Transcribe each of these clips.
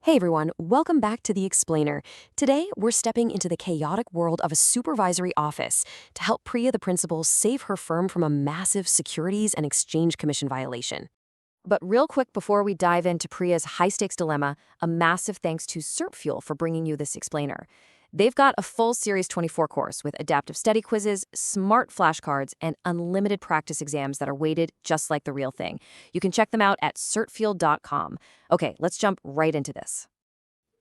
Hey everyone, welcome back to The Explainer. Today, we're stepping into the chaotic world of a supervisory office to help Priya, the principal, save her firm from a massive Securities and Exchange Commission violation. But real quick before we dive into Priya's high-stakes dilemma, a massive thanks to SERPfuel for bringing you this explainer. They've got a full Series 24 course with adaptive study quizzes, smart flashcards, and unlimited practice exams that are weighted just like the real thing. You can check them out at certfuel.com. Okay, let's jump right into this.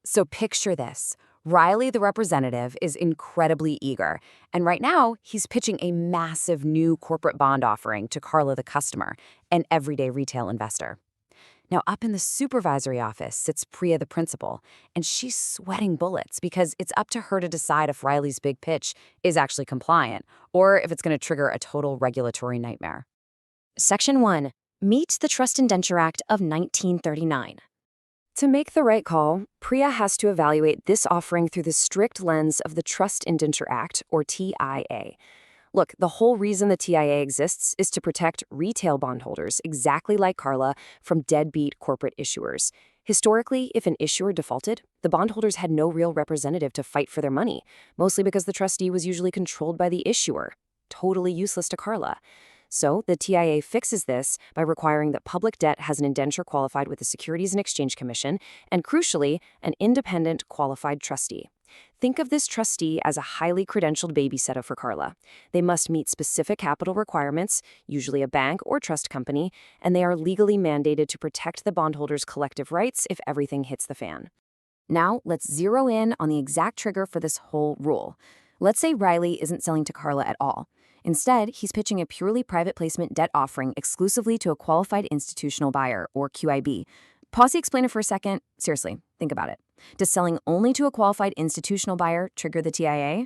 So picture this. Riley, the representative, is incredibly eager. And right now, he's pitching a massive new corporate bond offering to Carla, the customer, an everyday retail investor. Now, up in the supervisory office sits Priya, the principal, and she's sweating bullets because it's up to her to decide if Riley's big pitch is actually compliant or if it's going to trigger a total regulatory nightmare. Section 1. Meet the Trust Indenture Act of 1939. To make the right call, Priya has to evaluate this offering through the strict lens of the Trust Indenture Act, or TIA. Look, the whole reason the TIA exists is to protect retail bondholders, exactly like Carla, from deadbeat corporate issuers. Historically, if an issuer defaulted, the bondholders had no real representative to fight for their money, mostly because the trustee was usually controlled by the issuer. Totally useless to Carla. So the TIA fixes this by requiring that public debt has an indenture qualified with the Securities and Exchange Commission and, crucially, an independent qualified trustee. Think of this trustee as a highly credentialed babysitter for Carla. They must meet specific capital requirements, usually a bank or trust company, and they are legally mandated to protect the bondholders' collective rights if everything hits the fan. Now, let's zero in on the exact trigger for this whole rule. Let's say Riley isn't selling to Carla at all. Instead, he's pitching a purely private placement debt offering exclusively to a qualified institutional buyer, or QIB. Pause the explainer for a second. Seriously, think about it. Does selling only to a qualified institutional buyer trigger the TIA?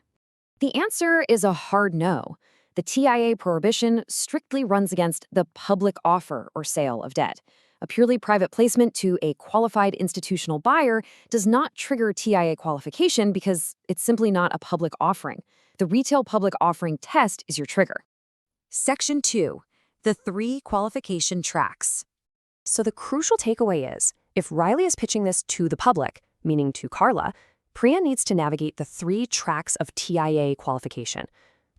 The answer is a hard no. The TIA prohibition strictly runs against the public offer or sale of debt. A purely private placement to a qualified institutional buyer does not trigger TIA qualification because it's simply not a public offering. The retail public offering test is your trigger. Section 2. The 3 qualification tracks. So the crucial takeaway is, if Riley is pitching this to the public, meaning to Carla, Priya needs to navigate the 3 tracks of TIA qualification.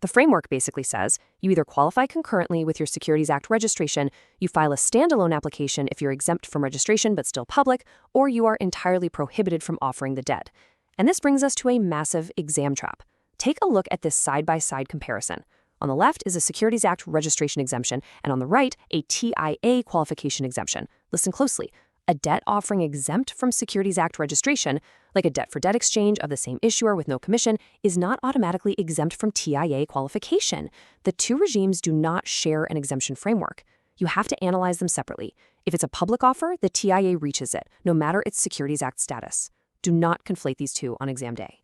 The framework basically says you either qualify concurrently with your Securities Act registration, you file a standalone application if you're exempt from registration but still public, or you are entirely prohibited from offering the debt. And this brings us to a massive exam trap. Take a look at this side-by-side comparison. On the left is a Securities Act registration exemption, and on the right, a TIA qualification exemption. Listen closely. A debt offering exempt from Securities Act registration, like a debt-for-debt exchange of the same issuer with no commission, is not automatically exempt from TIA qualification. The two regimes do not share an exemption framework. You have to analyze them separately. If it's a public offer, the TIA reaches it, no matter its Securities Act status. Do not conflate these two on exam day.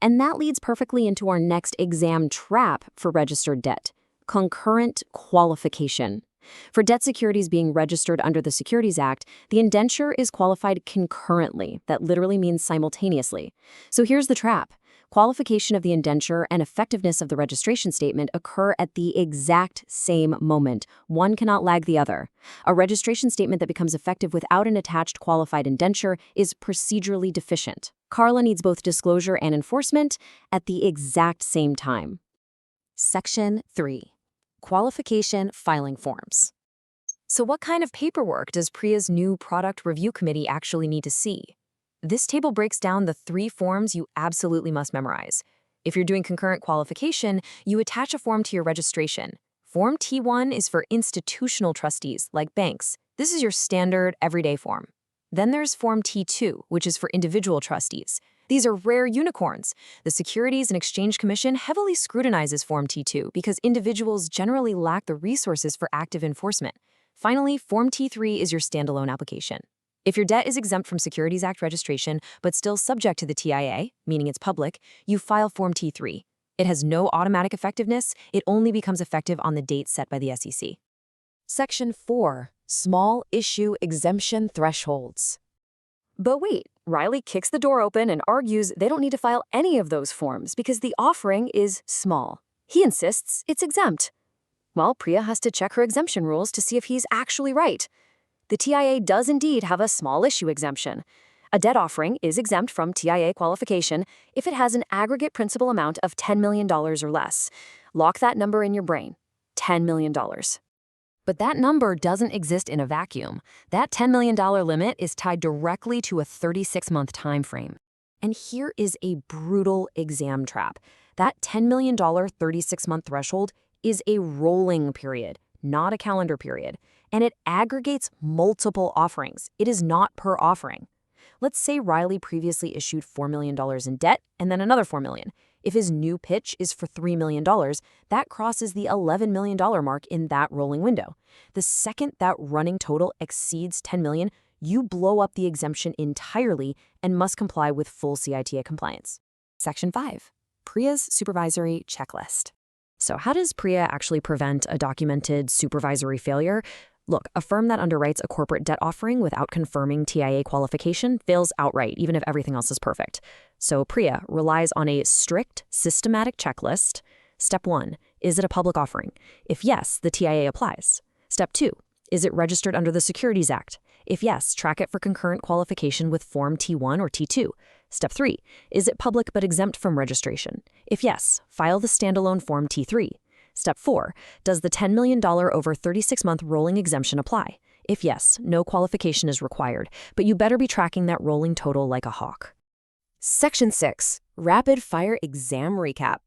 And that leads perfectly into our next exam trap for registered debt: concurrent qualification. For debt securities being registered under the Securities Act, the indenture is qualified concurrently. That literally means simultaneously. So here's the trap. Qualification of the indenture and effectiveness of the registration statement occur at the exact same moment. One cannot lag the other. A registration statement that becomes effective without an attached qualified indenture is procedurally deficient. Carla needs both disclosure and enforcement at the exact same time. Section 3. Qualification filing forms. So what kind of paperwork does Priya's new product review committee actually need to see? This table breaks down the 3 forms you absolutely must memorize. If you're doing concurrent qualification, you attach a form to your registration. Form T1 is for institutional trustees, like banks. This is your standard, everyday form. Then there's Form T2, which is for individual trustees. These are rare unicorns. The Securities and Exchange Commission heavily scrutinizes Form T2 because individuals generally lack the resources for active enforcement. Finally, Form T3 is your standalone application. If your debt is exempt from Securities Act registration but still subject to the TIA, meaning it's public, you file Form T3. It has no automatic effectiveness. It only becomes effective on the date set by the SEC. Section 4. Small issue exemption thresholds. But wait, Riley kicks the door open and argues they don't need to file any of those forms because the offering is small. He insists it's exempt. Well, Priya has to check her exemption rules to see if he's actually right. The TIA does indeed have a small issue exemption. A debt offering is exempt from TIA qualification if it has an aggregate principal amount of $10 million or less. Lock that number in your brain, $10 million. But that number doesn't exist in a vacuum. That $10 million limit is tied directly to a 36-month time frame. And here is a brutal exam trap. That $10 million 36-month threshold is a rolling period, not a calendar period. And it aggregates multiple offerings. It is not per offering. Let's say Riley previously issued $4 million in debt and then another $4 million. If his new pitch is for $3 million, that crosses the $11 million mark in that rolling window. The second that running total exceeds $10 million, you blow up the exemption entirely and must comply with full CITA compliance. Section 5. Priya's supervisory checklist. So how does Priya actually prevent a documented supervisory failure? Look, a firm that underwrites a corporate debt offering without confirming TIA qualification fails outright, even if everything else is perfect. So Priya relies on a strict, systematic checklist. Step 1, is it a public offering? If yes, the TIA applies. Step 2, is it registered under the Securities Act? If yes, track it for concurrent qualification with Form T1 or T2. Step 3, is it public but exempt from registration? If yes, file the standalone Form T3. Step 4, does the $10 million over 36-month rolling exemption apply? If yes, no qualification is required, but you better be tracking that rolling total like a hawk. Section 6, rapid-fire exam recap.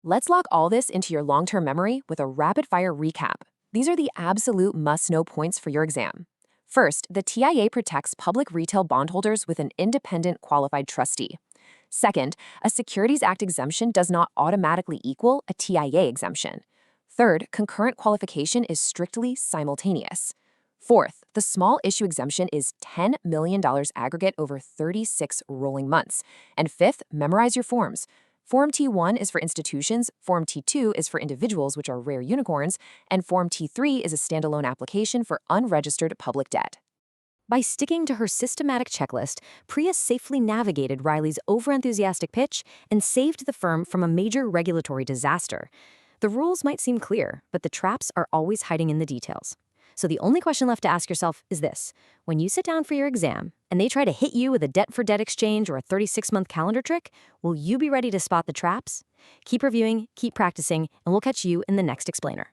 Let's lock all this into your long-term memory with a rapid-fire recap. These are the absolute must-know points for your exam. First, the TIA protects public retail bondholders with an independent qualified trustee. Second, a Securities Act exemption does not automatically equal a TIA exemption. Third, concurrent qualification is strictly simultaneous. Fourth, the small issue exemption is $10 million aggregate over 36 rolling months. And fifth, memorize your forms. Form T1 is for institutions, Form T2 is for individuals, which are rare unicorns, and Form T3 is a standalone application for unregistered public debt. By sticking to her systematic checklist, Priya safely navigated Riley's overenthusiastic pitch and saved the firm from a major regulatory disaster. The rules might seem clear, but the traps are always hiding in the details. So the only question left to ask yourself is this. When you sit down for your exam and they try to hit you with a debt-for-debt exchange or a 36-month calendar trick, will you be ready to spot the traps? Keep reviewing, keep practicing, and we'll catch you in the next explainer.